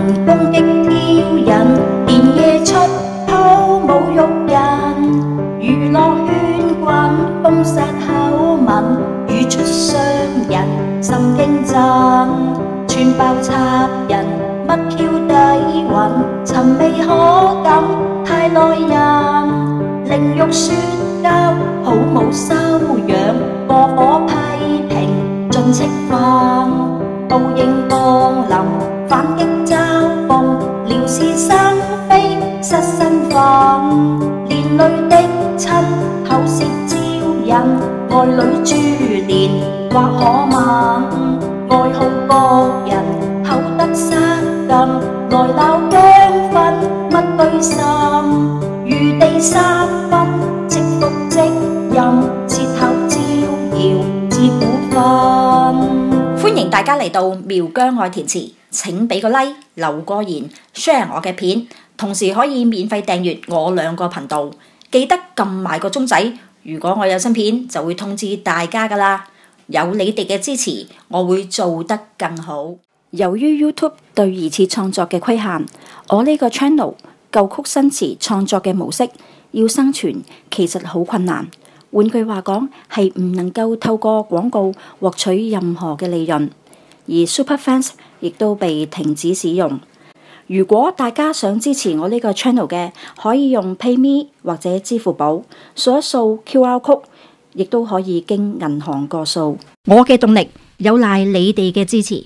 人攻擊挑釁，連夜出口侮辱人，娛樂圈滾風殺口吻，語出傷人心驚震，串爆插人乜 Q 底蘊，尋味可感太耐人，凌辱說教好冇修養，過火批評盡斥憤，報應降臨反擊嘲諷，撩是生非失身份，連累的親口舌招引，愛侶珠連或可問，愛好各人口得失禁，來鬧姜粉乜居心，餘地三分即福即任，切口招搖自古分。歡迎大家嚟到苗疆愛填詞，請俾個 like 留個言 share 我嘅片，同時可以免費訂閱我兩個頻道，記得撳埋個鐘仔，如果我有新片就會通知大家噶啦。有你哋嘅支持，我會做得更好。由於 YouTube 對二次創作嘅規限，我呢個 channel 舊曲新詞創作嘅模式要生存其實好困難。換句話講，係唔能夠透過廣告獲取任何嘅利潤，而 Superfans 亦都被停止使用。如果大家想支持我呢個 channel 嘅，可以用 PayMe 或者支付寶掃一掃 QR code，亦都可以經銀行過數。我嘅動力有賴你哋嘅支持。